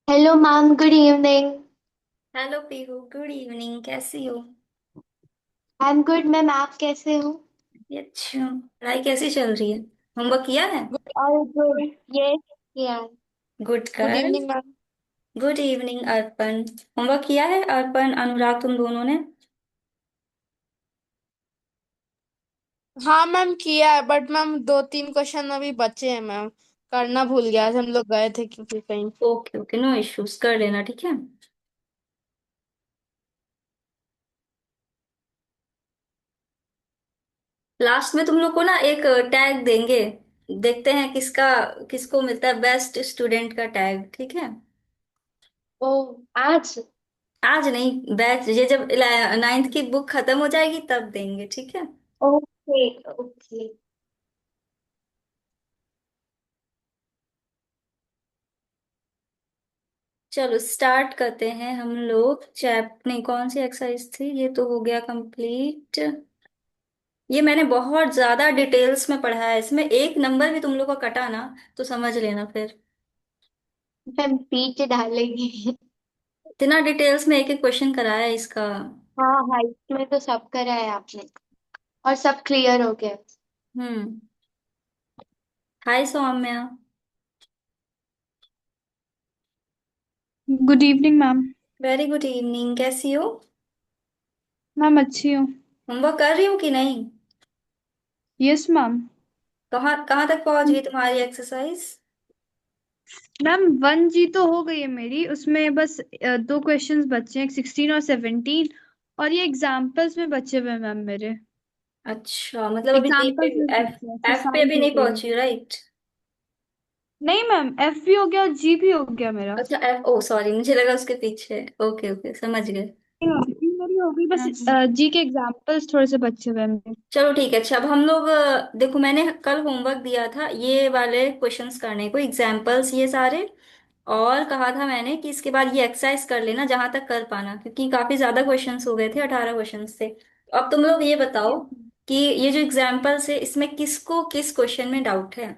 Hello ma'am, good evening. Hello Pihu, good evening. कैसी हो? I am good ma'am, आप कैसे हो? ये अच्छा। पढ़ाई कैसी चल रही है? होमवर्क किया है? गुड और good. Yes. Yeah. Good good girl. Evening ma'am. Good evening Arpan. Homework किया है अर्पण, अनुराग, तुम दोनों ने? हाँ मैम, किया है बट मैम दो तीन क्वेश्चन अभी बचे हैं मैम। करना भूल गया, आज हम लोग गए थे क्योंकि कहीं। ओके ओके, नो इश्यूज, कर लेना, ठीक है। लास्ट में तुम लोग को ना एक टैग देंगे। देखते हैं किसका किसको मिलता है बेस्ट स्टूडेंट का टैग, ठीक है। ओ, आज? आज नहीं, बैच ये जब नाइन्थ की बुक खत्म हो जाएगी तब देंगे, ठीक है। Okay okay. चलो स्टार्ट करते हैं हम लोग। चैप नहीं, कौन सी एक्सरसाइज थी? ये तो हो गया कंप्लीट। ये मैंने बहुत ज्यादा डिटेल्स में पढ़ा है, इसमें एक नंबर भी तुम लोग का कटा ना तो समझ लेना फिर। मैम पीछे डालेंगे। इतना डिटेल्स में एक एक क्वेश्चन कराया है इसका। हाँ हाँ, इसमें तो सब करा है आपने। और सब क्लियर हो गया। Hmm. Hi Saumya. Good evening ma'am. Very good evening, कैसी हो? मैम अच्छी हूँ। होमवर्क कर रही हूँ कि नहीं? Yes ma'am. कहाँ कहाँ तक पहुंच गई तुम्हारी एक्सरसाइज? मैम 1G तो हो गई है मेरी, उसमें बस दो क्वेश्चंस बचे हैं, 16 और 17। और ये एग्जाम्पल्स में बचे हुए हैं मैम मेरे। अच्छा, मतलब अभी जी पे, एग्जाम्पल्स में एफ बचे हैं, एफ पे एक्सरसाइज भी हो नहीं गई है। पहुंची, राइट? नहीं मैम, F भी हो गया और G भी हो गया मेरा। अच्छा एफ, ओ सॉरी, मुझे लगा उसके पीछे। ओके ओके, समझ गए। नहीं मैम, G मेरी हो गई, बस G के एग्जाम्पल्स थोड़े से बचे हुए हैं मेरे। चलो ठीक है। अच्छा अब हम लोग देखो, मैंने कल होमवर्क दिया था ये वाले क्वेश्चंस करने को, एग्जाम्पल्स ये सारे। और कहा था मैंने कि इसके बाद ये एक्सरसाइज कर लेना जहां तक कर पाना, क्योंकि काफी ज्यादा क्वेश्चंस हो गए थे, 18 क्वेश्चंस थे। तो अब तुम लोग ये बताओ Yes, ma'am. कि ये जो एग्जाम्पल्स है इसमें किसको किस क्वेश्चन में डाउट है।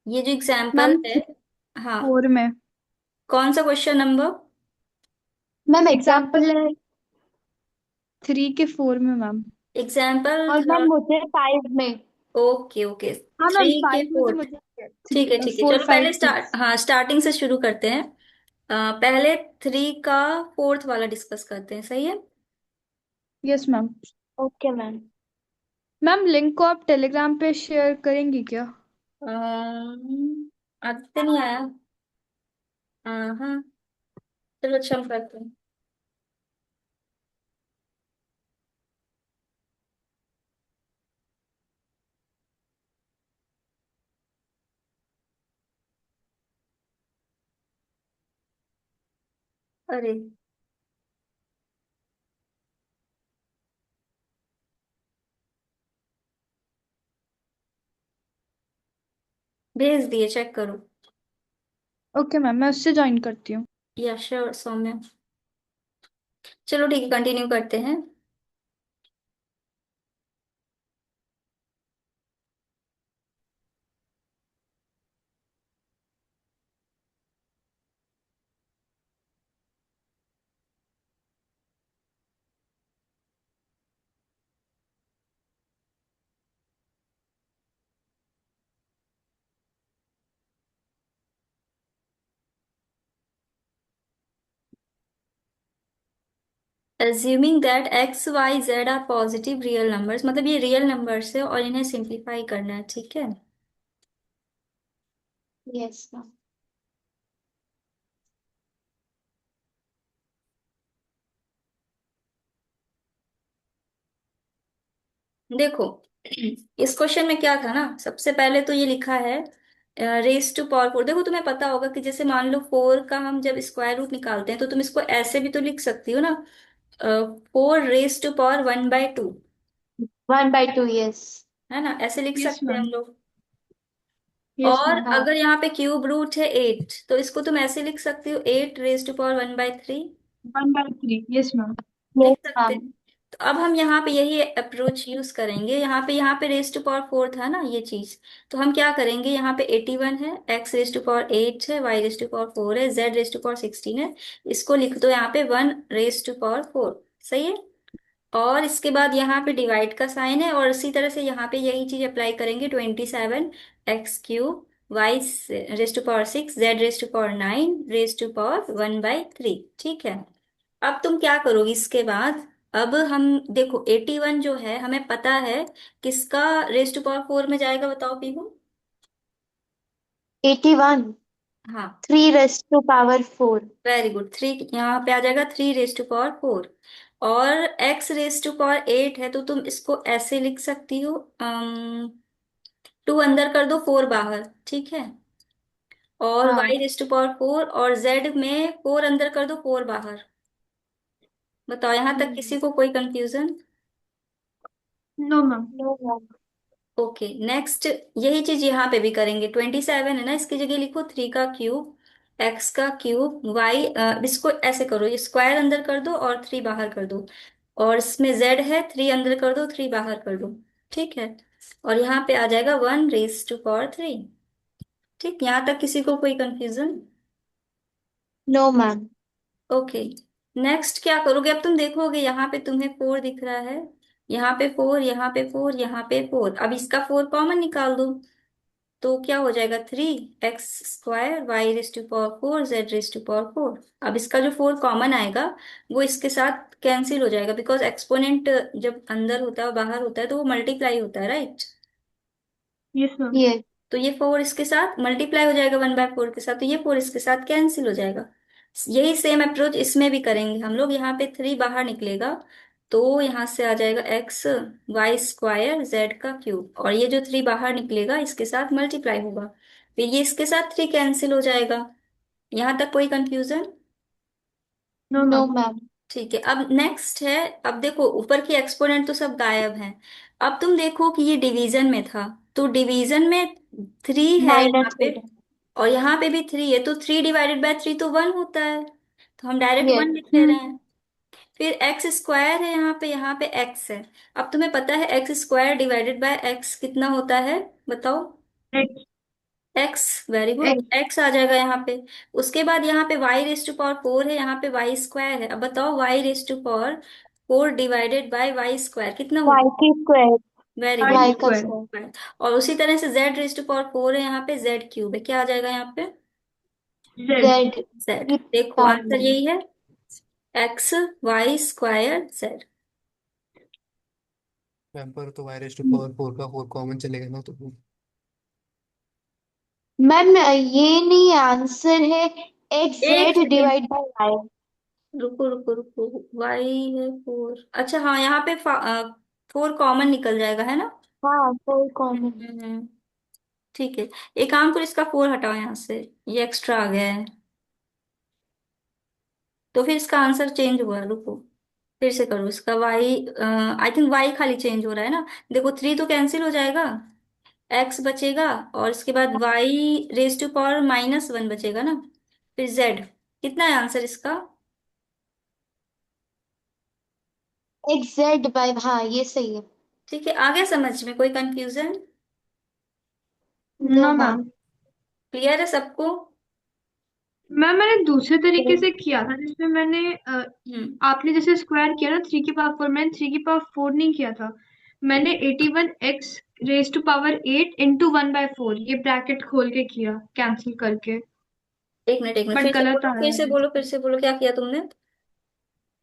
ये जो एग्जाम्पल मैम है। हाँ। 4 में। कौन सा question number? Ma'am example example है। 3 के 4 में मैम। एग्जाम्पल और था। मैम मुझे 5 में। Okay okay. हाँ मैम, 3 के 5 में तो 4। मुझे थ्री ठीक है ठीक है, फोर चलो फाइव पहले स्टार्ट, सिक्स हाँ स्टार्टिंग से शुरू करते हैं। पहले 3 का फोर्थ वाला डिस्कस करते हैं, सही है। Yes ma'am. Okay ma'am. Ma'am link को आप टेलीग्राम पे शेयर करेंगी क्या? आदित्य नहीं आया। हाँ। चलो अच्छा हम करते हैं। अरे, भेज दिए, चेक करो। ओके मैम, मैं उससे ज्वाइन करती हूँ। या श्योर सौम्या। चलो ठीक है, कंटिन्यू करते हैं। Assuming that x y z are positive real numbers, मतलब ये रियल नंबर्स है और इन्हें सिंप्लीफाई करना है, ठीक है। Yes ma'am. देखो इस क्वेश्चन में क्या था ना, सबसे पहले तो ये लिखा है रेस टू पावर 4। देखो तुम्हें पता होगा कि जैसे मान लो 4 का हम जब स्क्वायर रूट निकालते हैं तो तुम इसको ऐसे भी तो लिख सकती हो ना, 4 रेस टू पावर 1/2। 1/2, यस। है ना, ऐसे लिख यस सकते हैं हम मैम। लोग। यस और मैम। हाँ। अगर यहाँ पे क्यूब रूट है 8 तो इसको तुम ऐसे लिख सकती हो, 8 raise to power 1/3। 1/3, yes ma'am. लिख यस सकते मैम। हैं। तो अब हम यहाँ पे यही अप्रोच यूज करेंगे। यहाँ पे रेस टू पावर 4 था ना ये चीज। तो हम क्या करेंगे, यहाँ पे 81 है, एक्स रेस टू पावर 8 है, वाई रेस टू पावर 4 है, जेड रेस टू पावर 16 है। इसको लिख दो यहाँ पे 1 रेस टू पावर 4। सही है। और इसके बाद यहाँ पे डिवाइड का साइन है, और इसी तरह से यहाँ पे यही चीज अप्लाई करेंगे। 27 x cube, y raise to power 6, z raise to power 9, raise to power 1/3। ठीक है। अब तुम क्या करोगी इसके बाद। अब हम देखो 81 जो है हमें पता है किसका रेस टू पावर 4 में जाएगा, बताओ पीहू। 81 हाँ, 3 raised to power 4। Very good. Three यहाँ पे आ जाएगा, 3 रेस टू पावर 4। और एक्स रेस टू पावर 8 है, तो तुम इसको ऐसे लिख सकती हो, 2 अंदर कर दो, 4 बाहर। ठीक है। और हाँ। वाई रेस टू पावर 4, और जेड में 4 अंदर कर दो, 4 बाहर। बताओ यहाँ तक किसी को कोई confusion. No ma'am. No ma'am. Okay, next यही चीज यहाँ पे भी करेंगे। 27 है ना, इसकी जगह लिखो 3 का क्यूब, एक्स का क्यूब, वाई, इसको ऐसे करो, ये स्क्वायर अंदर कर दो और 3 बाहर कर दो। और इसमें जेड है, 3 अंदर कर दो, 3 बाहर कर दो। ठीक है। और यहाँ पे आ जाएगा 1 रेस टू पावर 3। ठीक, यहाँ तक किसी को कोई confusion. No ma'am. Okay, next क्या करोगे, अब तुम देखोगे यहाँ पे तुम्हें 4 दिख रहा है, यहाँ पे 4, यहाँ पे 4, यहाँ पे 4। अब इसका 4 कॉमन निकाल दो। तो क्या हो जाएगा, 3 x square, y raise to power 4, z raise to power 4। अब इसका जो 4 कॉमन आएगा वो इसके साथ कैंसिल हो जाएगा, बिकॉज एक्सपोनेंट जब अंदर होता है और बाहर होता है तो वो मल्टीप्लाई होता है, राइट। Yes ma'am. ये तो ये 4 इसके साथ मल्टीप्लाई हो जाएगा 1/4 के साथ, तो ये 4 इसके साथ कैंसिल हो जाएगा। यही सेम अप्रोच इसमें भी करेंगे हम लोग। यहाँ पे 3 बाहर निकलेगा, तो यहाँ से आ जाएगा XY² जेड का क्यूब, और ये जो 3 बाहर निकलेगा इसके साथ मल्टीप्लाई होगा, फिर ये इसके साथ 3 कैंसिल हो जाएगा। यहाँ तक कोई confusion. No no ma'am. Ma'am. ठीक है, अब नेक्स्ट है। अब देखो ऊपर की एक्सपोनेंट तो सब गायब हैं। अब तुम देखो कि ये डिवीजन में था, तो डिवीजन में 3 है यहाँ माइनस पे, हो जाए। और यहाँ पे भी 3 है, तो 3 डिवाइडेड बाय 3 तो 1 होता है, तो हम डायरेक्ट ये 1 लिख ले रहे हम्म। हैं। फिर एक्स स्क्वायर है यहाँ पे एक्स है। अब तुम्हें पता है x square divided by x कितना होता है, बताओ। X. X, very good, x x आ जाएगा यहाँ पे। उसके बाद यहाँ पे वाई रेस टू पावर 4 है, यहाँ पे वाई स्क्वायर है। अब बताओ y raise to power 4 divided by y square कितना वाई होगा। की square. Very good, I y का स्क्वायर। स्क्वायर। और उसी तरह से जेड रेस टू पावर 4 है, यहाँ पे जेड क्यूब है, क्या आ जाएगा यहाँ पे, जेड। Z Z. की देखो पावर आंसर में। यही है, XY² जेड। मैम पर तो वाई रेस टू पावर 4 का 4 कॉमन चलेगा ना, तो मैम ये नहीं आंसर है। एक्स एक z second, divide by y. रुको रुको रुको, वाई है 4, अच्छा हाँ, यहाँ पे 4 कॉमन निकल जाएगा, है ना। हाँ, फोर हम्म कॉमन। हम्म, हम्म, ठीक है। एक काम करो, इसका 4 हटाओ यहाँ से, ये एक्स्ट्रा आ गया है, तो फिर इसका आंसर चेंज हुआ, रुको फिर से करो इसका। वाई, आई थिंक वाई खाली चेंज हो रहा है ना। देखो 3 तो कैंसिल हो जाएगा, एक्स बचेगा, और इसके बाद वाई रेज टू पावर -1 बचेगा ना, फिर जेड। कितना है आंसर इसका। एक्स जेड बाय, हाँ ये सही है। ठीक है, आ गया समझ में, कोई confusion. No no ma'am. Ma'am. Clear है सबको। मैम मैंने दूसरे तरीके से किया था जिसमें मैंने हम्म, आपने जैसे स्क्वायर किया ना 3 की पावर 4, मैंने 3 की पावर 4 नहीं किया था। मैंने 81 x raise to power 8 into 1/4 ये ब्रैकेट खोल के किया कैंसिल करके। एक मिनट, बट फिर से गलत बोलो, फिर आया से है। बोलो, फिर से बोलो, क्या किया तुमने।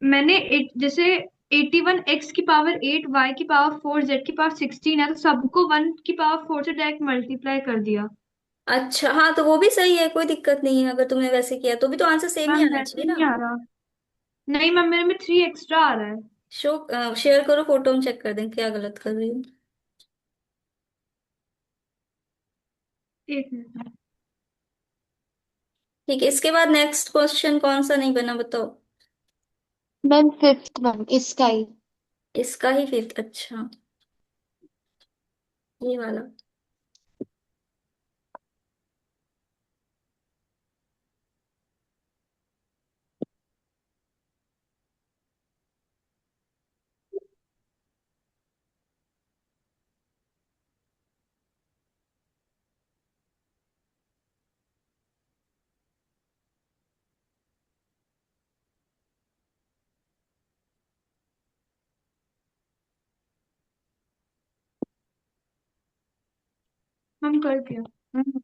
मैंने जैसे 81 x की पावर 8 y की पावर 4 z की पावर 16 है तो सबको 1 की पावर 4 से डायरेक्ट मल्टीप्लाई कर दिया। अच्छा हाँ, तो वो भी सही है, कोई दिक्कत नहीं है, अगर तुमने वैसे किया तो भी तो आंसर सेम ही मैम आना वैसे चाहिए ना। नहीं आ रहा। नहीं मैम मेरे में 3 एक्स्ट्रा आ रहा है। शो, शेयर करो फोटो, हम चेक कर दें क्या गलत कर रही हूँ। एक मिनट। ठीक है, इसके बाद नेक्स्ट क्वेश्चन कौन सा नहीं बना, बताओ। मैम फिफ्थ मैम इसका ही। इसका ही फिफ्थ, अच्छा, ये वाला। मैम कर दिया। हम्म,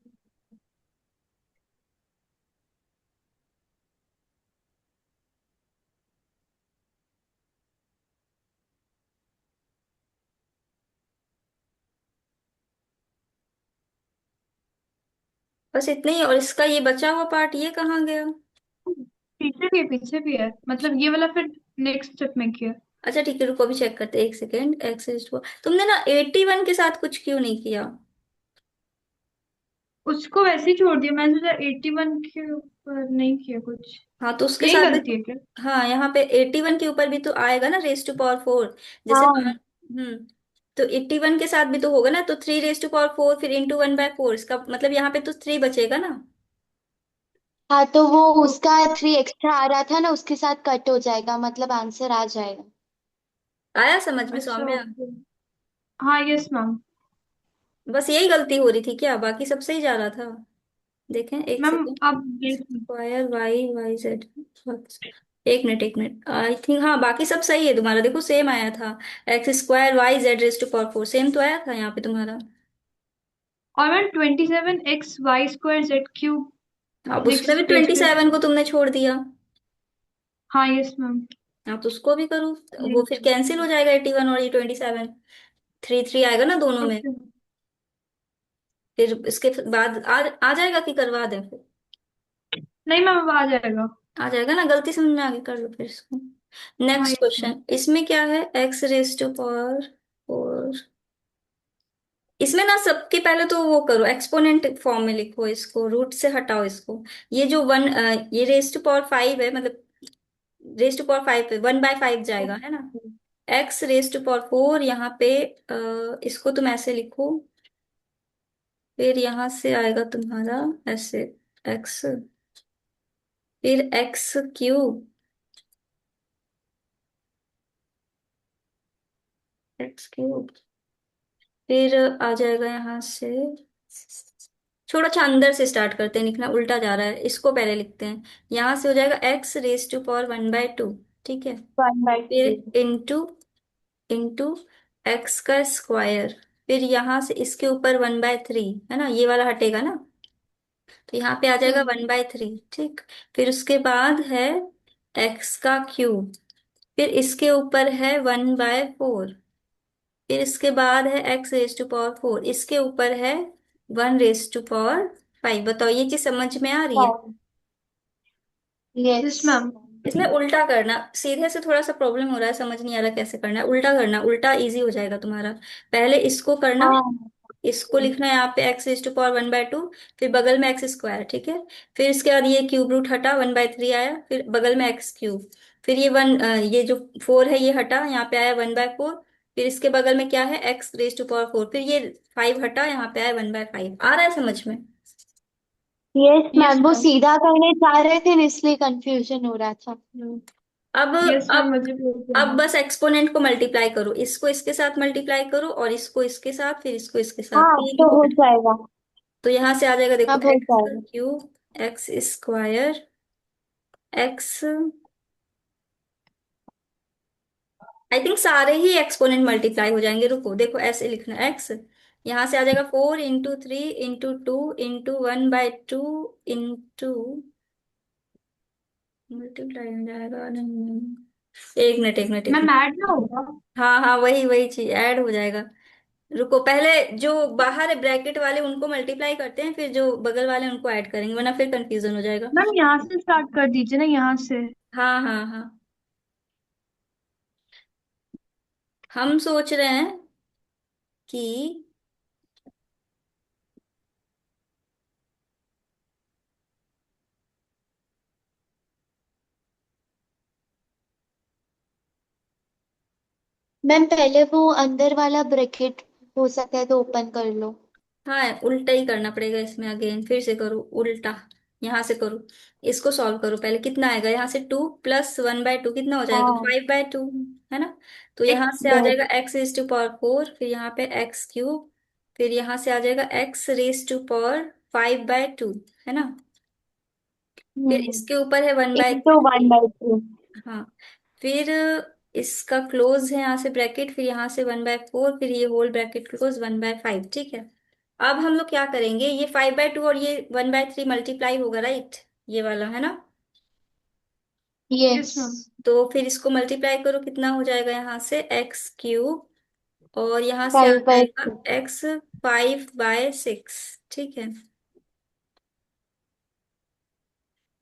बस इतने ही, और इसका ये बचा हुआ पार्ट ये कहाँ गया? पीछे भी है, मतलब ये वाला फिर नेक्स्ट स्टेप में किया। अच्छा ठीक है, रुको अभी चेक करते हैं, एक सेकेंड। एक्स इज टू, तुमने ना 81 के साथ कुछ क्यों नहीं किया? उसको वैसे ही छोड़ दिया, मैंने सोचा 81 के ऊपर नहीं किया कुछ। हाँ तो उसके यही साथ भी गलती है क्या? हाँ यहाँ पे 81 के ऊपर भी तो आएगा ना, रेस टू पावर फोर। जैसे हाँ तो 81 के साथ भी तो होगा ना, तो 3 रेस टू पावर 4 फिर इंटू 1/4, इसका मतलब यहाँ पे तो 3 बचेगा ना। हाँ, तो वो उसका 3 एक्स्ट्रा आ रहा था ना, उसके साथ कट हो जाएगा, मतलब आंसर आ जाएगा। आया समझ में अच्छा, सौम्या? ओके। हाँ, यस मैम। बस यही गलती हो रही थी क्या, बाकी सब सही जा रहा था? देखें एक मैम सेकेंड। आप देख स्क्वायर वाई वाई जेड, एक मिनट आई थिंक, हाँ बाकी सब सही है तुम्हारा, देखो सेम आया था। x² y z⁻⁴ सेम तो आया था यहाँ पे तुम्हारा। और मैम 27 x y² z³ अब उसमें भी नेक्स्ट पेज ट्वेंटी पे। सेवन को तुमने छोड़ दिया। हाँ, यस मैम। आप तो उसको भी करो, वो यस। फिर कैंसिल हो जाएगा 81 और ये 27, 3 3 आएगा ना दोनों में। ओके। फिर इसके बाद आ जाएगा कि करवा दें फिर? नहीं मैम, अब आ जाएगा। आ जाएगा ना, गलती समझ में आ गई, कर लो फिर इसको। हाँ, नेक्स्ट यस मैम। क्वेश्चन, इसमें क्या है, x⁻⁴ इसमें ना सबके पहले तो वो करो, एक्सपोनेंट फॉर्म में लिखो इसको, रूट से हटाओ इसको। ये जो ये रेस टू पावर 5 है, मतलब रेस टू पावर 5 पे 1/5 जाएगा है ना। x⁻⁴ यहाँ पे इसको तुम ऐसे लिखो, फिर यहाँ से आएगा तुम्हारा ऐसे x, फिर x³ x³, फिर आ जाएगा यहाँ से, छोटा सा अंदर से स्टार्ट करते हैं, लिखना उल्टा जा रहा है, इसको पहले लिखते हैं। यहाँ से हो जाएगा x⁻1/2, ठीक है। 1/3। फिर इंटू इंटू एक्स का स्क्वायर, फिर यहाँ से इसके ऊपर 1/3 है ना, ये वाला हटेगा ना, तो यहाँ पे आ जाएगा हम्म 1/3, ठीक। फिर उसके बाद है x⁻³ फिर इसके ऊपर है 1/4, फिर इसके बाद है x⁻⁴ इसके ऊपर है 1⁻5। बताओ ये चीज समझ में आ रही है? Yes yes ma'am. इसमें उल्टा करना, सीधे से थोड़ा सा प्रॉब्लम हो रहा है, समझ नहीं आ रहा कैसे करना है, उल्टा करना, उल्टा इजी हो जाएगा तुम्हारा। पहले इसको करना, हाँ। इसको लिखना है यहाँ पे x⁻1/2, फिर बगल में x², ठीक है। फिर इसके बाद ये क्यूब रूट हटा, 1/3 आया, फिर बगल में x³, फिर ये जो 4 है ये हटा, यहाँ पे आया 1/4, फिर इसके बगल में क्या है x⁻⁴, फिर ये 5 हटा, यहाँ पे आया 1/5। आ रहा है समझ में? यस यस मैम, वो मैम। सीधा करने चाह रहे थे ना, इसलिए कंफ्यूजन हो रहा था। अब यस मैम, अब मुझे भी हो गया अब मैम। बस एक्सपोनेंट को मल्टीप्लाई करो, इसको इसके साथ मल्टीप्लाई करो, और इसको इसके साथ, फिर इसको इसके साथ, हाँ, तीन तो को। हो जाएगा। तो यहाँ से आ जाएगा, देखो अब हो जाएगा। x³ x² x, I think सारे ही एक्सपोनेंट मल्टीप्लाई हो जाएंगे, रुको देखो ऐसे लिखना x, यहाँ से आ जाएगा 4 × 3 × 2 × 1/2 मल्टीप्लाई हो जाएगा, नहीं, एक मिनट। मैम ऐड ना होगा। हाँ हाँ, वही वही चीज ऐड हो जाएगा। रुको पहले जो बाहर है ब्रैकेट वाले उनको मल्टीप्लाई करते हैं, फिर जो बगल वाले उनको ऐड करेंगे, वरना फिर कंफ्यूजन हो जाएगा। मैम यहाँ से स्टार्ट कर दीजिए ना, यहाँ से। हाँ हाँ हाँ, हम सोच रहे हैं कि मैम पहले वो अंदर वाला ब्रैकेट हो सकता है तो ओपन कर लो। हाँ उल्टा ही करना पड़ेगा इसमें, अगेन फिर से करो उल्टा, यहाँ से करो, इसको सॉल्व करो पहले, कितना आएगा यहाँ से 2 + 1/2 कितना हो जाएगा, हाँ, 5/2 है ना। तो यहाँ से आ यस। जाएगा x⁻⁴, फिर यहाँ पे x³, फिर यहाँ से आ जाएगा x⁻⁵ है ना, फिर इसके ऊपर है one by into one three by two. हाँ, फिर इसका क्लोज है यहाँ से ब्रैकेट, फिर यहाँ से 1/4, फिर ये होल ब्रैकेट क्लोज 1/5, ठीक है। अब हम लोग क्या करेंगे, ये 5/2 और ये 1/3 मल्टीप्लाई होगा, राइट? ये वाला है ना। Yes yes. मैम। तो फिर इसको मल्टीप्लाई करो, कितना हो जाएगा यहाँ से x³ और यहाँ से आ फाइव बाय जाएगा x5/6। ठीक है।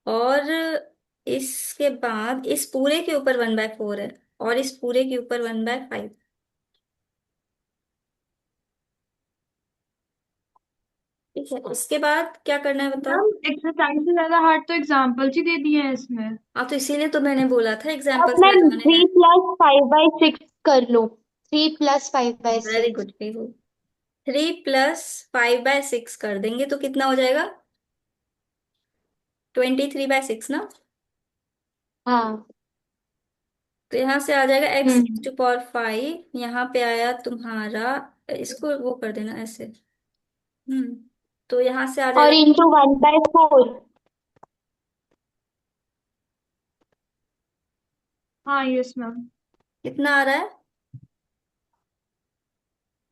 और इसके बाद इस पूरे के ऊपर 1/4 है और इस पूरे के ऊपर 1/5। ठीक है, उसके बाद क्या करना है बताओ। मैम एक्सरसाइज से ज्यादा हार्ड तो एग्जाम्पल्स ही दे दिए हैं इसमें। हाँ, तो इसीलिए तो मैंने बोला था अब एग्जाम्पल्स मैम लगाने हैं। 3+5/6 कर लो। 3+5/6। Very good, very good. 3+5/6 कर देंगे तो कितना हो जाएगा? 23/6 ना। हाँ। तो यहाँ से आ जाएगा x हम्म। टू पावर 5, यहाँ पे आया तुम्हारा, इसको वो कर देना ऐसे। तो यहाँ से आ और जाएगा इंटू 1/4। हाँ यस मैम। कितना आ रहा है?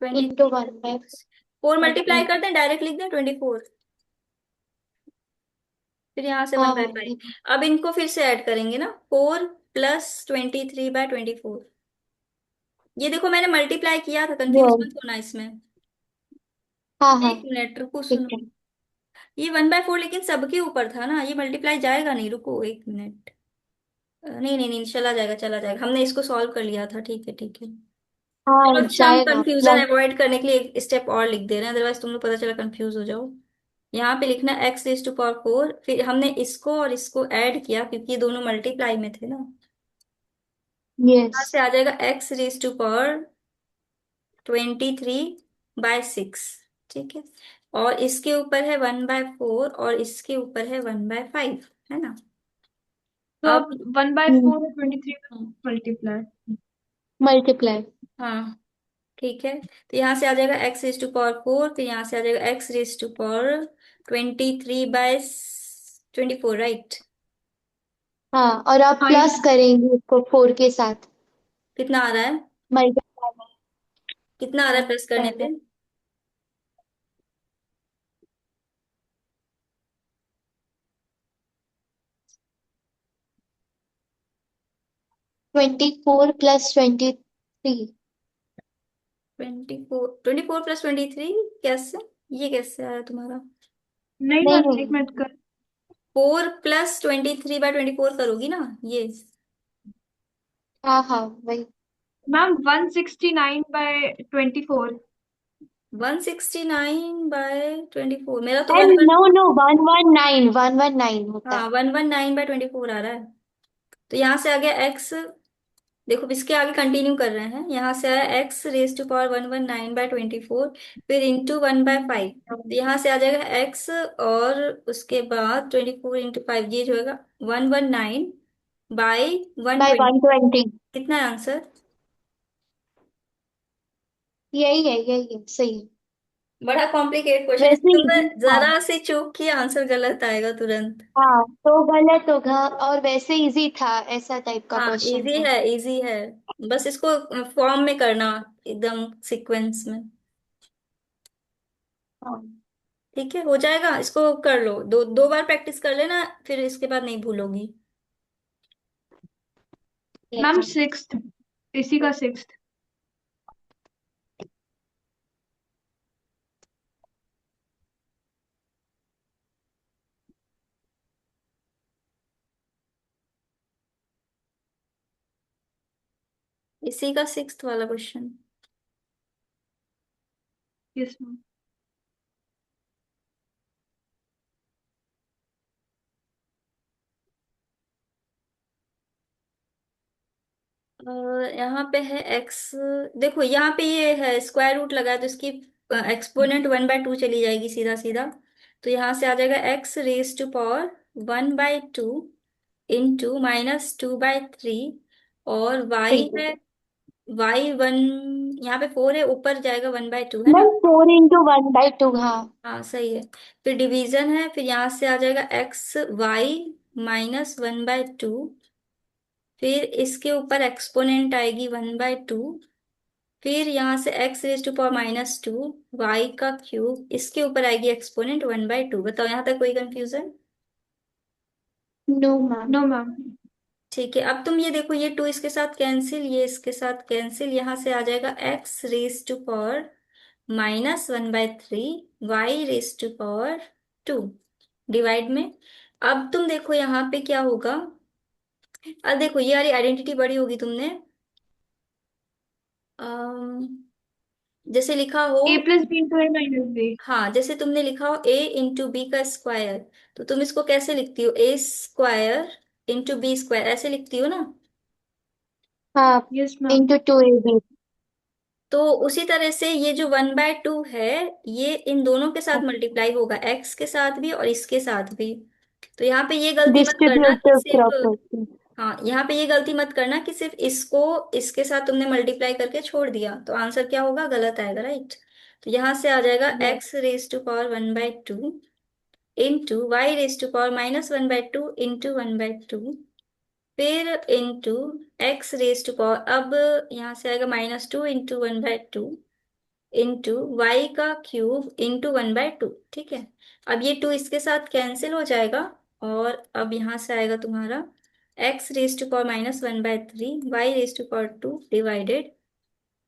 Twenty into three 4 multiply 1/4। कर दें, डायरेक्ट लिख दें 24, फिर यहाँ से वन हाँ बाई हाँ फाइव अब इनको फिर से ऐड करेंगे ना, 4+23/24। ये देखो मैंने मल्टीप्लाई किया था, कंफ्यूज यस। मत होना इसमें। हाँ हाँ। एक मिनट रुको, ठीक सुनो। है। ये 1/4 लेकिन सबके ऊपर था ना, ये मल्टीप्लाई जाएगा नहीं, रुको एक मिनट। नहीं नहीं नहीं, चला जाएगा चला जाएगा, हमने इसको सॉल्व कर लिया था, ठीक है ठीक है। हाँ चलो अच्छा, हम जाएगा कंफ्यूजन प्लस। अवॉइड करने के लिए एक स्टेप और लिख दे रहे हैं, अदरवाइज तुम लोग पता चला कंफ्यूज हो जाओ। यहाँ पे लिखना x⁴, फिर हमने इसको और इसको ऐड किया क्योंकि ये दोनों मल्टीप्लाई में थे ना। यस। यहाँ से आ जाएगा x⁻23/6। ठीक है। और इसके ऊपर है 1/4 और इसके ऊपर है 1/5, है ना। तो अब अब 1/4 और 23 मल्टीप्लाई। मल्टीप्लाई। हाँ ठीक है, तो यहाँ से आ जाएगा x⁴, फिर यहाँ से आ जाएगा x⁻23/24, राइट। हाँ और आप हाँ प्लस करेंगे इसको 4 के साथ। कितना आ रहा है? मल्टीप्लाई। कितना आ रहा है हाँ प्लस करने कर पे? दो। 24+23। 24+23 कैसे? ये कैसे आया तुम्हारा? नहीं नहीं मैम, एक नहीं। मिनट कर। 4+23/24 करोगी ना ये। हाँ हाँ वही। मैम 169/24। 169/24, मेरा तो one and one no no 119 होता हाँ है। 119/24 आ रहा है। तो यहाँ से आ गया x, देखो इसके आगे कंटिन्यू कर रहे हैं, यहाँ से आया x⁻119/24, फिर इंटू 1/5। तो यहाँ से आ जाएगा x, और उसके बाद 24 × 5, ये जो होगा 119/120। बाय 120। कितना है आंसर? यही है सही है। बड़ा कॉम्प्लिकेट क्वेश्चन, वैसे इसमें तुमने इजी था। जरा सी चूक की आंसर गलत आएगा तुरंत। हाँ तो गलत होगा और वैसे इजी था, ऐसा टाइप का हाँ क्वेश्चन इजी था। है, इजी है। बस इसको फॉर्म में करना, एकदम सीक्वेंस में। हाँ। ठीक है, हो जाएगा, इसको कर लो, दो दो बार प्रैक्टिस कर लेना, फिर इसके बाद नहीं भूलोगी। ठीक मैम है। 6th, इसी का 6th। इसी का 6th वाला क्वेश्चन। Yes ma'am. यहाँ पे है x, देखो यहाँ पे ये है स्क्वायर रूट लगा है, तो इसकी एक्सपोनेंट 1/2 चली जाएगी सीधा सीधा। तो यहाँ से आ जाएगा x⁻² 1/2 इंटू -2/3, और y ठीक है। है, y1, यहाँ पे 4 है, ऊपर जाएगा 1/2, है ना। मैम 4 × 1/2, हाँ। हाँ सही है। फिर डिवीजन है, फिर यहाँ से आ जाएगा x y -1/2, फिर इसके ऊपर एक्सपोनेंट आएगी 1/2, फिर यहाँ से x raise to power -2 y का क्यूब, इसके ऊपर आएगी एक्सपोनेंट 1/2। बताओ यहाँ तक कोई confusion? No ma'am. No ma'am. ठीक है, अब तुम ये देखो, ये 2 इसके साथ कैंसिल, ये इसके साथ कैंसिल, यहाँ से आ जाएगा x raise to power -1/3 y raise to power 2 divide में। अब तुम देखो यहाँ पे क्या होगा। अब देखो ये वाली आइडेंटिटी बड़ी होगी तुमने, अम, जैसे लिखा हो। ए प्लस बी इंटू ए माइनस बी। हाँ, जैसे तुमने लिखा हो a इंटू बी का स्क्वायर, तो तुम इसको कैसे लिखती हो? ए स्क्वायर इंटू बी स्क्वायर, ऐसे लिखती हो ना। हाँ, यस मैम। Into 2ab। तो उसी तरह से ये जो 1/2 है, ये इन दोनों के साथ मल्टीप्लाई होगा, x के साथ भी और इसके साथ भी। तो यहाँ पे ये गलती मत करना कि डिस्ट्रीब्यूटिव सिर्फ, प्रॉपर्टी। हाँ यहाँ पे ये गलती मत करना कि सिर्फ इसको इसके साथ तुमने मल्टीप्लाई करके छोड़ दिया, तो आंसर क्या होगा? गलत आएगा, राइट। तो यहाँ से आ जाएगा x raise to power 1/2 into y raise to power -1/2 into 1/2, फिर into x raise to power, अब यहाँ से आएगा -2 इंटू 1/2 इंटू वाई का क्यूब इंटू 1/2। ठीक है, अब ये 2 इसके साथ कैंसिल हो जाएगा, और अब यहाँ से आएगा तुम्हारा x raise to power -1/3 y raise to power 2 divided,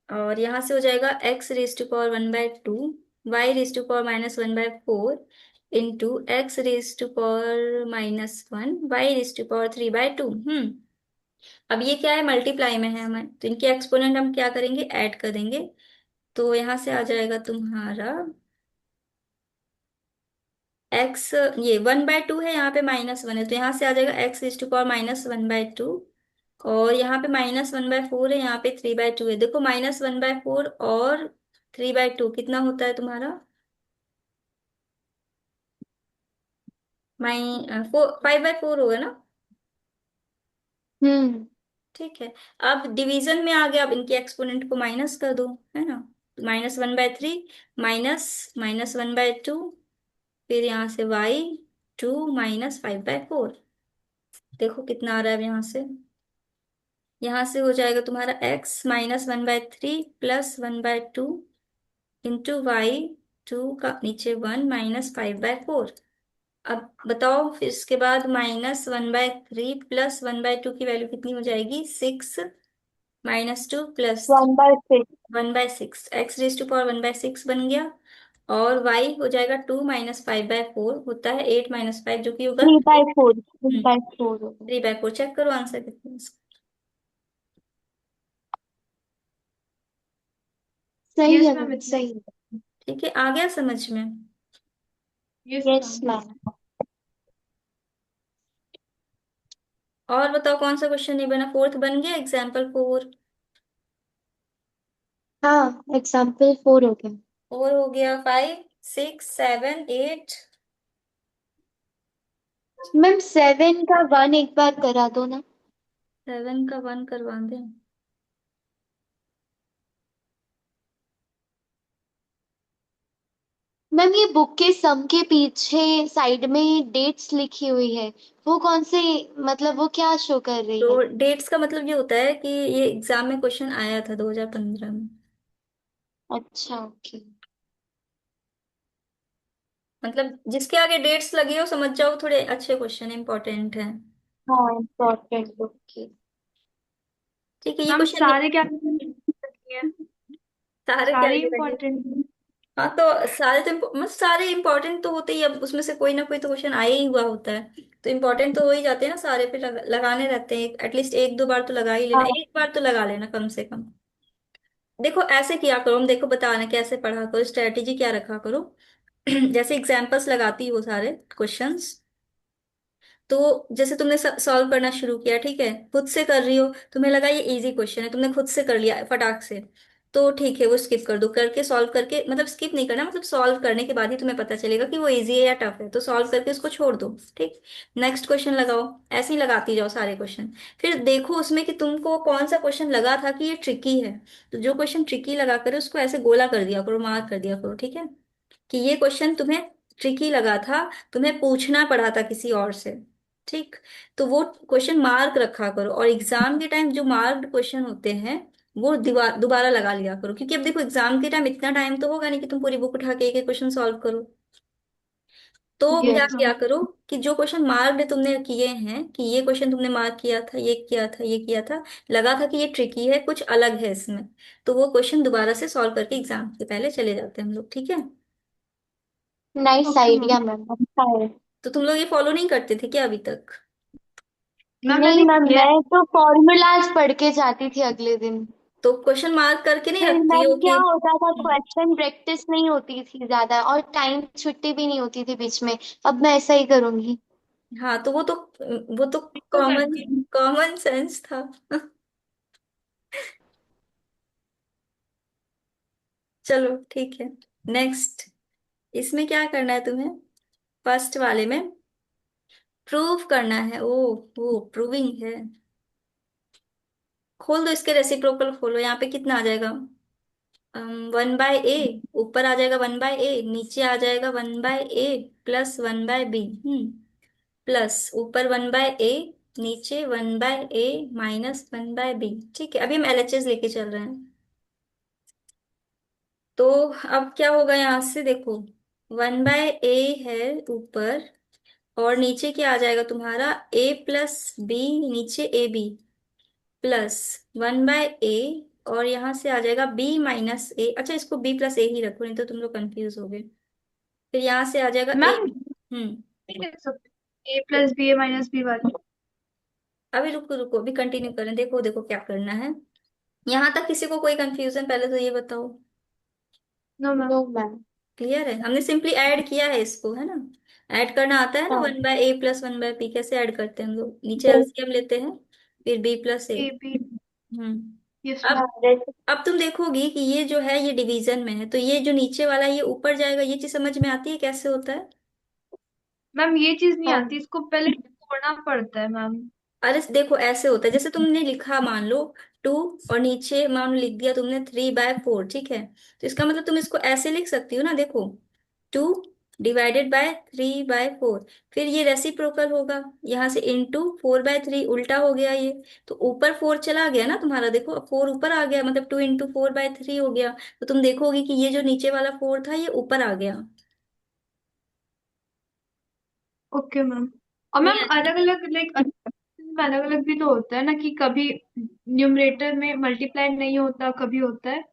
और यहाँ से हो जाएगा x raise to power 1/2 y raise to power -1/4 into x raise to power -1 y raise to power 3/2। अब ये क्या है? मल्टीप्लाई में है हमें, तो इनके एक्सपोनेंट हम क्या करेंगे? ऐड कर देंगे। तो यहाँ से आ जाएगा तुम्हारा एक्स, ये 1/2 है, यहाँ पे -1 है, तो यहाँ से आ जाएगा एक्स रेज टू पावर -1/2, और यहाँ पे -1/4 है, यहाँ पे 3/2 है। देखो -1/4 और 3/2 कितना होता है तुम्हारा? माइ 5/4 होगा ना। हम्म। ठीक है, अब डिवीजन में आ गया, अब इनके एक्सपोनेंट को माइनस कर दो, है ना। -1/3 माइनस -1/2, फिर यहाँ से y2 -5/4। देखो कितना आ रहा है अब यहाँ से हो जाएगा तुम्हारा x -1/3 प्लस 1/2 इंटू y2 का नीचे 1 -5/4। अब बताओ, फिर इसके बाद -1/3 प्लस 1/2 की वैल्यू कितनी हो जाएगी? 6 -2 plus 1/6। 1/6, x raise to power 1/6 बन गया, और y हो जाएगा 2 -5/4 होता है 8 -5, जो कि होगा थ्री 3। बाई फोर 3/4 होगा। 3/4, चेक करो आंसर कितना है इसका। सही यस है मैम, मैम, इतना सही ही। है। ठीक है, आ गया समझ में? Yes yes ma'am. मैम। और बताओ कौन सा क्वेश्चन नहीं बना? फोर्थ बन गया, एग्जाम्पल 4। हाँ, एग्जाम्पल 4 हो गया। और हो गया 5 6 7 8। मैम 7 का 1 एक बार करा दो ना। 7 का 1 करवा दें? मैम ये बुक के सम के पीछे साइड में डेट्स लिखी हुई है, वो कौन से, मतलब वो क्या शो कर रही तो है? डेट्स का मतलब ये होता है कि ये एग्जाम में क्वेश्चन आया था 2015 में। अच्छा, ओके। मतलब जिसके आगे डेट्स लगी हो, समझ जाओ थोड़े अच्छे क्वेश्चन इंपॉर्टेंट है। हाँ, इम्पोर्टेंट, ओके। ठीक है, ये मैम क्वेश्चन सारे क्या करती है? सारे क्या सारे लगे? इम्पोर्टेंट। हाँ तो सारे तो मतलब सारे इंपॉर्टेंट तो होते ही, अब उसमें से कोई ना कोई तो क्वेश्चन आया ही हुआ होता है, तो इंपॉर्टेंट तो हो ही जाते हैं ना सारे पे, लगाने रहते हैं, एटलीस्ट एक दो बार तो लगा ही लेना, हाँ। एक बार तो लगा लेना कम से कम। देखो ऐसे किया करो, हम देखो बताना कैसे पढ़ा करो, स्ट्रेटेजी क्या रखा करो। जैसे एग्जाम्पल्स लगाती हो सारे क्वेश्चंस, तो जैसे तुमने सॉल्व करना शुरू किया, ठीक है, खुद से कर रही हो, तुम्हें लगा ये इजी क्वेश्चन है, तुमने खुद से कर लिया फटाक से, तो ठीक है वो स्किप कर दो, करके सॉल्व करके, मतलब स्किप नहीं करना, मतलब सॉल्व करने के बाद ही तुम्हें पता चलेगा कि वो इजी है या टफ है, तो सॉल्व करके उसको छोड़ दो। ठीक, नेक्स्ट क्वेश्चन लगाओ, ऐसे ही लगाती जाओ सारे क्वेश्चन। फिर देखो उसमें कि तुमको कौन सा क्वेश्चन लगा था कि ये ट्रिकी है, तो जो क्वेश्चन ट्रिकी लगा करे उसको ऐसे गोला कर दिया करो, मार्क कर दिया करो, ठीक है, कि ये क्वेश्चन तुम्हें ट्रिकी लगा था, तुम्हें पूछना पड़ा था किसी और से। ठीक, तो वो क्वेश्चन मार्क रखा करो, और एग्जाम के टाइम जो मार्क्ड क्वेश्चन होते हैं वो दोबारा लगा लिया करो, क्योंकि अब देखो एग्जाम के टाइम इतना टाइम तो होगा नहीं कि तुम पूरी बुक उठा के एक एक क्वेश्चन सॉल्व करो। तो क्या यस किया करो कि जो क्वेश्चन मार्क तुमने किए हैं, कि ये क्वेश्चन तुमने मार्क किया था, ये किया था, ये किया था, लगा था कि ये ट्रिकी है, कुछ अलग है इसमें, तो वो क्वेश्चन दोबारा से सॉल्व करके एग्जाम से पहले चले जाते हैं हम लोग, ठीक है। Nice okay ma'am. Idea ma'am, अच्छा है। तो तुम लोग ये फॉलो नहीं करते थे क्या अभी तक? मैम नहीं मैंने मैम, किया है। मैं तो फॉर्मूलाज पढ़ के जाती थी अगले दिन। तो क्वेश्चन मार्क करके नहीं फिर रखती मैम हो कि क्या होता था, हम्म, क्वेश्चन प्रैक्टिस नहीं होती थी ज्यादा, और टाइम छुट्टी भी नहीं होती थी बीच में। अब मैं ऐसा ही करूंगी। हाँ तो वो तो तो कॉमन करती हूँ। कॉमन सेंस था। चलो ठीक है। नेक्स्ट, इसमें क्या करना है तुम्हें? फर्स्ट वाले में प्रूव करना है। ओ वो प्रूविंग है। खोल दो इसके रेसिप्रोकल, खोलो। यहाँ पे कितना आ जाएगा? 1/a, ऊपर आ जाएगा 1/a, नीचे आ जाएगा 1/a प्लस 1/b। प्लस ऊपर 1/a, नीचे 1/a माइनस 1/b। ठीक है, अभी हम एलएचएस लेके चल रहे हैं। तो अब क्या होगा यहाँ से देखो, 1/a है ऊपर, और नीचे क्या आ जाएगा तुम्हारा? a प्लस बी, नीचे ए बी, प्लस 1/a, और यहाँ से आ जाएगा b माइनस ए। अच्छा, इसको b प्लस ए ही रखो, नहीं तो तुम लोग कंफ्यूज हो गए। फिर यहाँ से आ जाएगा a। Ma'am hmm. A plus B A minus B वाली। अभी रुको रुको, अभी कंटिन्यू करें। देखो देखो क्या करना है। यहाँ तक किसी को कोई कंफ्यूजन? पहले तो ये बताओ। No ma'am. No ma'am. Clear है? हमने सिंपली ऐड किया है इसको, है ना। ऐड करना आता है ना, हाँ। 1/a प्लस 1/b कैसे ऐड करते हैं हम लोग? नीचे एलसीएम लेते हैं, फिर b plus A. A B. Yes अब मैम। अब तुम देखोगी कि ये जो है ये डिवीजन में है, तो ये जो नीचे वाला है ये ऊपर जाएगा। ये चीज समझ में आती है कैसे होता है? मैम ये चीज नहीं हाँ। आती, इसको पहले जोड़ना पड़ता है मैम। अरे देखो ऐसे होता है, जैसे तुमने लिखा मान लो 2, और नीचे मान लो लिख दिया तुमने 3/4, ठीक है। तो इसका मतलब तुम इसको ऐसे लिख सकती हो ना, देखो 2/3/4। फिर ये रेसिप्रोकल होगा, यहाँ से इंटू 4/3, उल्टा हो गया ये। तो ऊपर 4 चला गया ना तुम्हारा, देखो 4 ऊपर आ गया, मतलब 2 × 4/3 हो गया। तो तुम देखोगे कि ये जो नीचे वाला 4 था ये ऊपर आ गया। Okay ma'am. और मैम क्लियर? अलग अलग लाइक अलग अलग भी तो होता है ना, कि कभी न्यूमरेटर में मल्टीप्लाई नहीं होता, कभी होता है।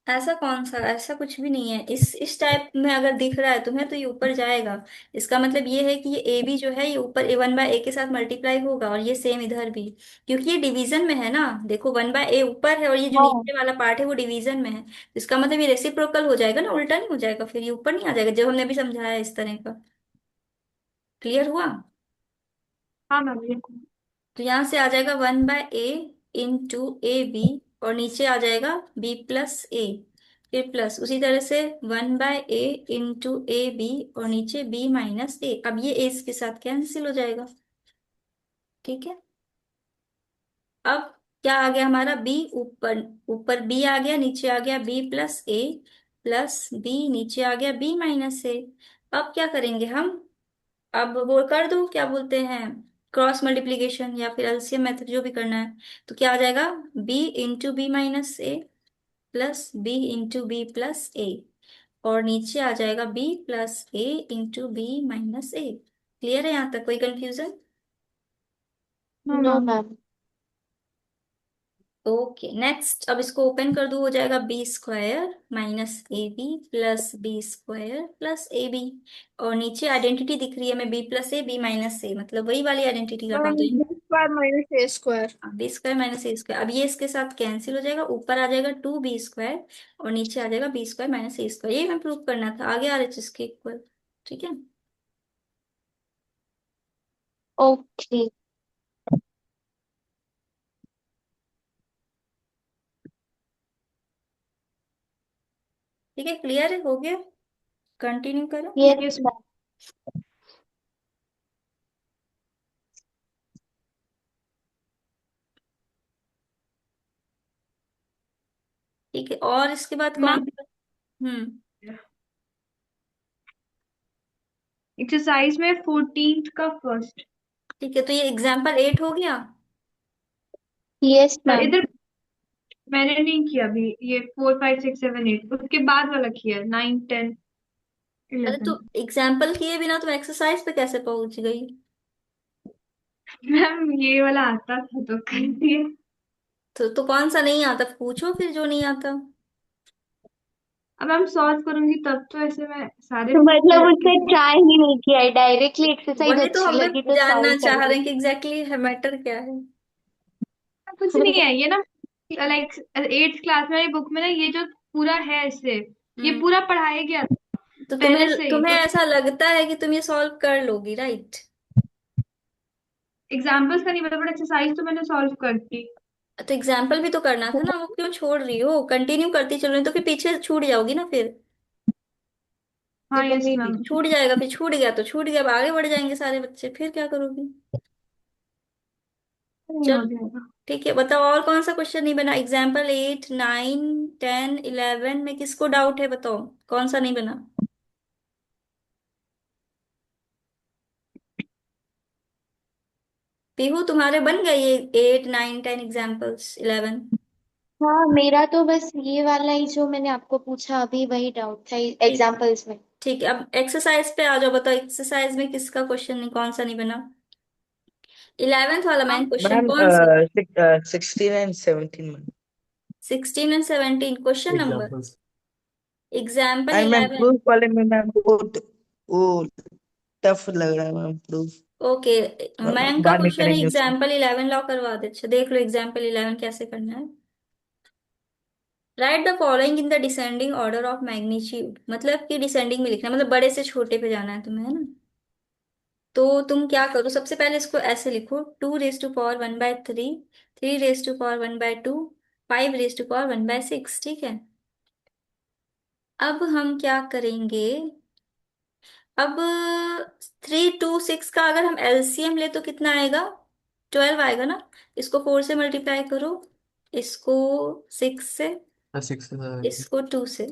ऐसा कौन सा? ऐसा कुछ भी नहीं है। इस टाइप में अगर दिख रहा है तुम्हें तो ये ऊपर जाएगा। इसका मतलब ये है कि ये ए बी जो है ये ऊपर A1/a के साथ मल्टीप्लाई होगा, और ये सेम इधर भी, क्योंकि ये डिवीजन में है ना। देखो 1/a ऊपर है, और ये जो हाँ। नीचे वाला पार्ट है वो डिवीजन में है, तो इसका मतलब ये रेसिप्रोकल हो जाएगा ना, उल्टा नहीं हो जाएगा। फिर ये ऊपर नहीं आ जाएगा, जब हमने अभी समझाया इस तरह का। क्लियर हुआ? हाँ मैम ये। तो यहाँ से आ जाएगा 1/a इंटू ए बी, और नीचे आ जाएगा b प्लस ए। फिर प्लस उसी तरह से 1/a इंटू ए बी, और नीचे b माइनस ए। अब ये a इसके साथ कैंसिल हो जाएगा, ठीक है। अब क्या आ गया हमारा? b ऊपर, ऊपर b आ गया, नीचे आ गया b प्लस ए, प्लस b, नीचे आ गया b माइनस ए। अब क्या करेंगे हम? अब वो कर दो, क्या बोलते हैं, क्रॉस मल्टीप्लीकेशन या फिर एलसीएम मेथड, जो भी करना है। तो क्या आ जाएगा? b into B minus A, plus b into B plus A, और नीचे आ जाएगा b plus A into B minus A. Clear है? यहाँ तक कोई confusion? No no ma'am. Ma'am. Okay next, अब इसको ओपन कर दो, हो जाएगा b² minus A B plus b² plus A B. और नीचे आइडेंटिटी दिख रही है हमें, b plus A B minus A, मतलब वही वाली आइडेंटिटी लगा मैम दो। बी स्क्वायर माइनस ए स्क्वायर। b² माइनस a², अब ये इसके साथ कैंसिल हो जाएगा, ऊपर आ जाएगा 2b², और नीचे आ जाएगा b² माइनस a²। ये हमें प्रूव करना था, आगे RHS के इक्वल, ठीक है। ओके। ठीक है, क्लियर है, हो गया। कंटिन्यू करो। Yes yes ma'am. ठीक है, और इसके बाद कौन? मैम हम्म। एक्सरसाइज में 14th का फर्स्ट। ठीक है, तो ये एग्जाम्पल 8 हो गया। Yes ma'am. इधर मैंने नहीं किया अभी ये 4 5 6 7 8, उसके बाद वाला किया 9 10 अरे तो 11। एग्जाम्पल किए बिना तुम एक्सरसाइज पे कैसे पहुंच गई? मैम ये वाला आता था तो कर दिया। तो कौन सा नहीं आता पूछो फिर, जो नहीं आता। अब मैम सॉल्व करूंगी तब तो ऐसे मैं सारे तो मतलब करके उससे ट्राई ही नहीं किया है, डायरेक्टली एक्सरसाइज वही तो अच्छी हम भी लगी तो जानना सॉल्व कर चाह रहे दी। हैं कि एग्जैक्टली है मैटर क्या है। कुछ नहीं है ये ना। लाइक 8th क्लास में बुक में ना ये जो पूरा है इससे ये हम्म। पूरा पढ़ाया गया था तो पहले तुम्हें से ही तुम्हें तो। ऐसा लगता है कि तुम ये सॉल्व कर लोगी, राइट? एग्जाम्पल्स का नहीं पता बट एक्सरसाइज तो मैंने सॉल्व कर दी। तो एग्जाम्पल भी तो करना था ना, वो क्यों छोड़ रही हो? कंटिन्यू करती चल रही हो तो फिर पीछे छूट जाओगी ना फिर। हाँ यस मैम। छूट जाएगा, फिर छूट गया तो छूट गया, अब आगे बढ़ जाएंगे सारे बच्चे, फिर क्या करोगी? नहीं हो चल जाएगा। ठीक है, बताओ और कौन सा क्वेश्चन नहीं बना? एग्जाम्पल 8 9 10 11 में किसको डाउट है, बताओ कौन सा नहीं बना? पीहू तुम्हारे बन गए ये 8 9 10 एग्जाम्पल्स 11? हाँ मेरा तो बस ये वाला ही जो मैंने आपको पूछा अभी वही डाउट था ठीक। एग्जाम्पल्स में। ठीक है, अब एक्सरसाइज पे आ जाओ, बताओ एक्सरसाइज में किसका क्वेश्चन नहीं, कौन सा नहीं बना? 11th वाला हाँ मैन क्वेश्चन मैम कौन सा? 16 and 17 ma'am. 16 and 17 question number. Examples. Example I ma'am 11। Proof वाले में मैम वो टफ लग रहा है मैम प्रूफ। ओके। मैम का बाहर क्वेश्चन है निकलेंगे उससे। एग्जाम्पल 11 लॉ करवा दे। अच्छा देख लो एग्जाम्पल 11 कैसे करना है। Right the following in the descending order of magnitude, मतलब कि डिसेंडिंग में लिखना है, मतलब बड़े से छोटे पे जाना है तुम्हें, है ना? तो तुम क्या करो, सबसे पहले इसको ऐसे लिखो, 2 raise to power 1/3, 3 raise to power 1/2, 5 raise to power 1/6, ठीक है? अब हम क्या करेंगे, अब 3 2 6 का अगर हम एलसीएम ले तो कितना आएगा? 12 आएगा ना? इसको 4 से मल्टीप्लाई करो, इसको 6 से, 6 इसको 2 से।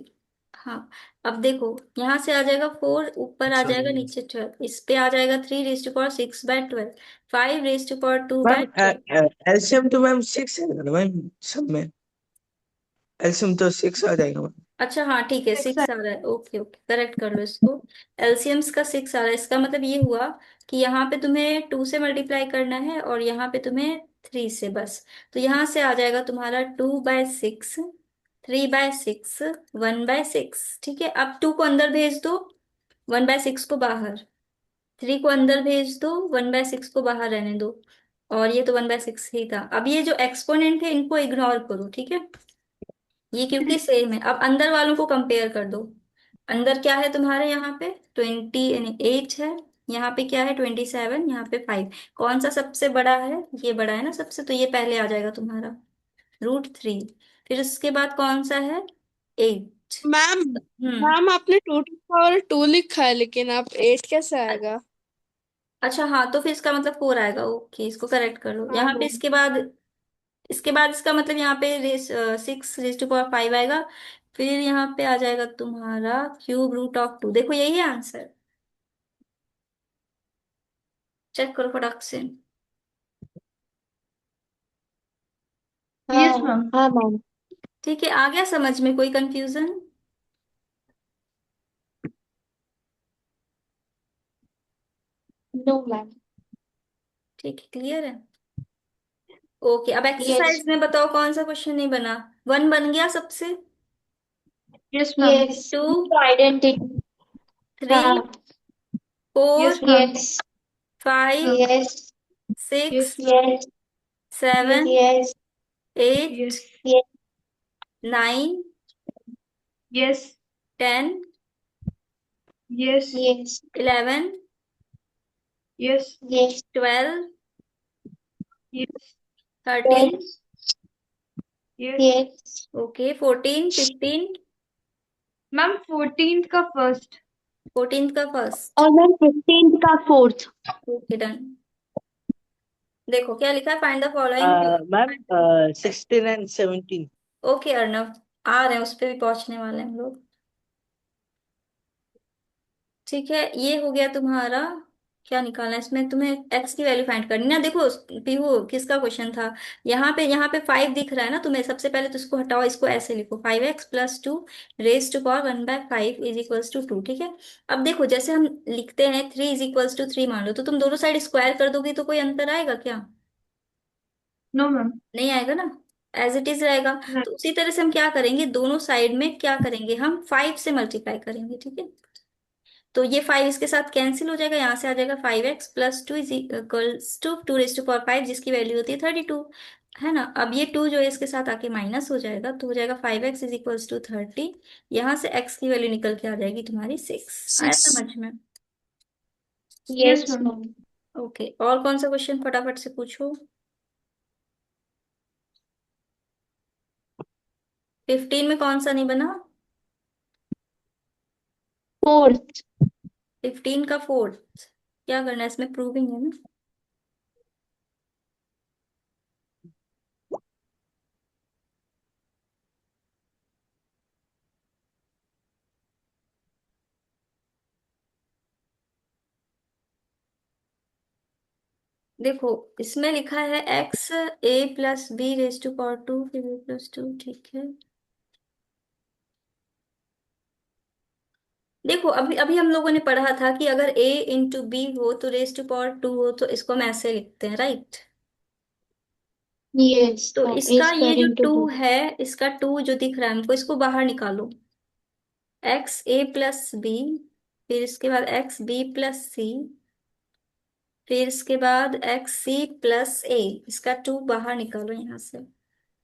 हाँ। अब देखो, यहाँ से आ जाएगा 4, ऊपर आ जाएगा, सॉरी। नीचे 12, इस पे आ जाएगा 3 raise to power 6/12, 5 raise to power 2 by ma'am 12। LCM तो मैम 6 है ना मैम सब में। एलसीएम तो 6 आ जाएगा मैम। अच्छा हाँ ठीक है, 6 आ रहा है, ओके ओके, करेक्ट कर लो इसको। एलसीएम्स का 6 आ रहा है, इसका मतलब ये हुआ कि यहाँ पे तुम्हें 2 से मल्टीप्लाई करना है और यहाँ पे तुम्हें 3 से, बस। तो यहाँ से आ जाएगा तुम्हारा 2/6, 3/6, 1/6, ठीक है? अब 2 को अंदर भेज दो, 1/6 को बाहर, 3 को अंदर भेज दो, 1/6 को बाहर रहने दो, और ये तो 1/6 ही था। अब ये जो एक्सपोनेंट है इनको इग्नोर करो, ठीक है? ये क्योंकि सेम है। अब अंदर वालों को कंपेयर कर दो। अंदर क्या है तुम्हारे यहाँ पे? 28 है, यहाँ पे क्या है? 27, यहाँ पे 5। कौन सा सबसे बड़ा है? ये बड़ा है ना सबसे, तो ये पहले आ जाएगा तुम्हारा, √3। फिर उसके बाद कौन सा है? 8। मैम हम्म। मैम आपने 2 to the power 2 लिखा है लेकिन आप 8 कैसे आएगा? अच्छा हाँ, तो फिर इसका मतलब 4 आएगा, ओके, इसको करेक्ट कर लो। हाँ यहाँ पे मैम। इसके बाद इसका मतलब यहाँ पे 6 रेज टू पावर 5 आएगा। फिर यहाँ पे आ जाएगा तुम्हारा √2। देखो यही है आंसर, चेक करो फटाक से। हाँ यस मैम। हाँ मैम। ठीक है, आ गया समझ में? कोई कंफ्यूजन? No ma'am. ठीक है, क्लियर है। ओके, अब यस। एक्सरसाइज में बताओ कौन सा क्वेश्चन नहीं बना? 1 बन गया सबसे, यस मैम। यस। 2, आइडेंटिटी। 3, हाँ। 4, yes ma'am. Yes. 5, yes. 6, yes ma'am. Yes. 7, yes. 8, yes. Yes. 9, yes. 10, yes. Yes. 11, yes. 12, yes. 13, yes yes. Okay, 14, 15, ma'am 14th का फर्स्ट। 14th का फर्स्ट। और मैम 15th का फोर्थ। Okay done. देखो क्या लिखा है, find the following. Ma'am 16 and 17। Okay Arnav, आ रहे हैं, उस पे भी पहुंचने वाले हैं हम लोग। ठीक है, ये हो गया तुम्हारा क्या निकालना है इसमें? तुम्हें एक्स की वैल्यू फाइंड करनी ना। देखो पीहू, किसका क्वेश्चन था? यहाँ पे 5 दिख रहा है ना तुम्हें। सबसे पहले तो इसको हटाओ, इसको ऐसे लिखो, 5x+2 raise to power 1/5 is equals to 2। ठीक है। अब देखो, जैसे हम लिखते हैं 3 इज इक्वल्स टू 3 मान लो, तो तुम दोनों साइड स्क्वायर कर दोगी तो कोई अंतर आएगा क्या? No ma'am. नहीं आएगा ना, एज इट इज रहेगा। तो उसी तरह से हम क्या करेंगे, दोनों साइड में क्या करेंगे, हम 5 से मल्टीप्लाई करेंगे। ठीक है। तो ये 5 इसके साथ कैंसिल हो जाएगा, यहाँ से आ जाएगा 5x+2 इज इक्वल्स टू 2⁵5, जिसकी वैल्यू होती है 32, है ना। अब ये 2 जो है इसके साथ आके माइनस हो जाएगा, तो हो जाएगा 5x इज इक्वल्स टू 30। यहाँ से x की वैल्यू निकल के आ जाएगी तुम्हारी 6। आया 6। समझ में? Yes yes ma'am. Ma'am. Okay, और कौन सा क्वेश्चन फटाफट से पूछो। 15 में कौन सा नहीं बना? 4th। 15 का फोर्थ क्या करना है इसमें? प्रूविंग है ना। देखो, इसमें लिखा है x a+b⁵2 फिर a+2। ठीक है। देखो, अभी अभी हम लोगों ने पढ़ा था कि अगर a×b हो तो रेज टू पावर 2 हो, तो इसको हम ऐसे लिखते हैं, राइट। यस तो मैम, ए इसका ये स्क्वायर जो इंटू 2 बी। है, इसका 2 जो दिख रहा है हमको, इसको बाहर निकालो। xa+b, फिर इसके बाद xb+c, फिर इसके बाद xc+a, इसका 2 बाहर निकालो यहाँ से।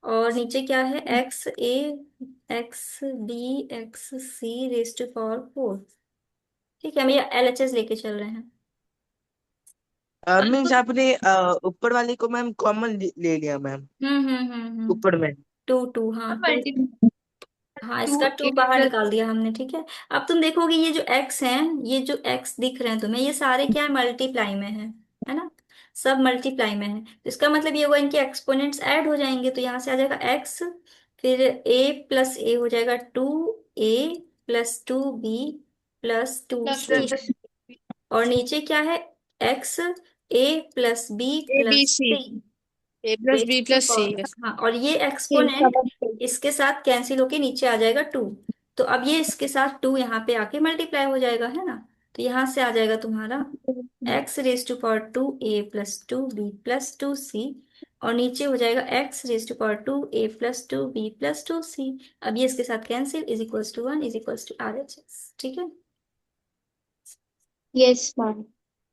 और नीचे क्या है, x a x b x c⁴। ठीक है, हम ये LHS लेके चल रहे हैं। मीन्स अब आपने ऊपर वाले को मैम कॉमन ले लिया मैम, ऊपर में। 2 2, हाँ 2। मल्टीप्लाई हाँ, टू इसका 2 ए बाहर प्लस। निकाल दिया हमने। ठीक है। अब तुम देखोगे ये जो x हैं, ये जो x दिख रहे हैं तुम्हें, ये सारे क्या है, मल्टीप्लाई में है ना। सब मल्टीप्लाई में है, तो इसका मतलब ये होगा इनके एक्सपोनेंट्स ऐड हो जाएंगे। तो यहाँ से आ जाएगा x, फिर a+a हो जाएगा 2a+2b+2c। प्लस और नीचे क्या है, x a+b A B plus C, C A plus raise B to plus C. Power. हाँ, और ये ठीक एक्सपोनेंट समझ गई। इसके साथ कैंसिल होके नीचे आ जाएगा 2। तो अब ये इसके साथ 2 यहाँ पे आके मल्टीप्लाई हो जाएगा, है ना। तो यहाँ से आ जाएगा तुम्हारा x⁵2a+2b+2c, और नीचे हो जाएगा x⁵2a+2b+2c। अब ये इसके साथ cancel, is equals to 1 is equals to RHS। ठीक है। यस मैम,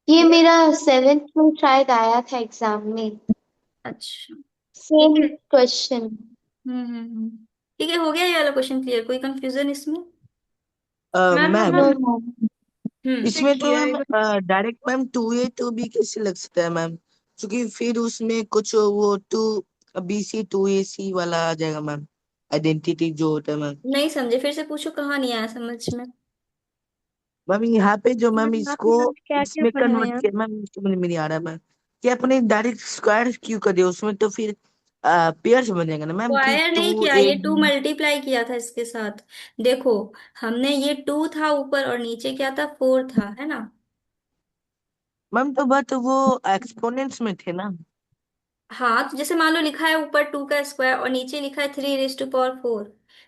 ये क्लियर? मेरा 7th में शायद आया था एग्जाम में, अच्छा। ठीक सेम है। क्वेश्चन। ठीक है, हो गया ये वाला क्वेश्चन क्लियर? कोई कंफ्यूजन इसमें? मैम मैम नो हमें मैम। हम्म से इसमें तो किया मैम है। डायरेक्ट मैम 2a 2b कैसे लग सकता है मैम? क्योंकि फिर उसमें कुछ वो 2bc 2ac वाला आ जाएगा मैम, आइडेंटिटी जो होता है मैम। नहीं समझे, फिर से पूछो, कहाँ नहीं आया समझ में? मैम यहाँ पे जो मैम मैम इसको आपने क्या क्या इसमें पढ़ा है कन्वर्ट यार? किया मैम, समझ में नहीं आ रहा मैम कि अपने डायरेक्ट स्क्वायर क्यों कर दिया उसमें, तो फिर पेयर समझ जाएगा ना मैम कि स्क्वायर नहीं टू किया, ए ये 2 मल्टीप्लाई किया था इसके साथ। देखो, हमने ये 2 था ऊपर, और नीचे क्या था, 4 था, है ना। मैम तो बट वो एक्सपोनेंट्स में थे ना। हाँ, तो जैसे मान लो लिखा है ऊपर 2 का स्क्वायर और नीचे लिखा है 3⁴,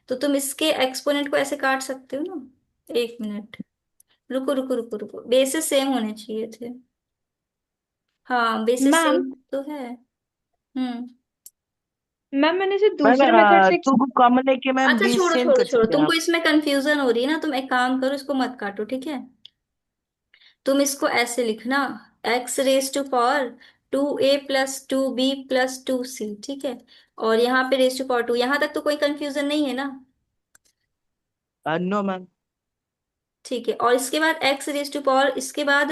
तो तुम इसके एक्सपोनेंट को ऐसे काट सकते हो ना। एक मिनट, रुको रुको रुको रुको, बेसिस सेम होने चाहिए थे। हाँ, बेसिस मैम, सेम तो है। हम्म। मैंने इसे मैम दूसरे मेथड से। टू को कॉमन लेके मैम अच्छा, बीस छोड़ो सेम छोड़ो कर छोड़ो, सकते हैं तुमको आप। इसमें कंफ्यूजन हो रही है ना, तुम एक काम करो, इसको मत काटो, ठीक है। तुम इसको ऐसे लिखना, x⁵2a+2b+2c। ठीक है। और यहाँ पे रेज टू पावर 2, यहाँ तक तो कोई कंफ्यूजन नहीं है ना। No ma'am. ठीक है। और इसके बाद x⁵, इसके बाद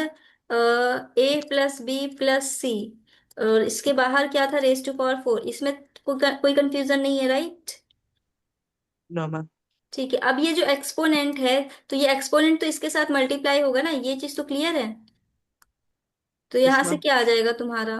a+b+c, और इसके बाहर क्या था, रेज टू पावर 4। इसमें कोई कंफ्यूजन नहीं है, राइट। No ma'am. ठीक है। अब ये जो एक्सपोनेंट है, तो ये एक्सपोनेंट तो इसके साथ मल्टीप्लाई होगा ना, ये चीज तो क्लियर है। तो यस यहाँ से मैम। क्या आ जाएगा तुम्हारा,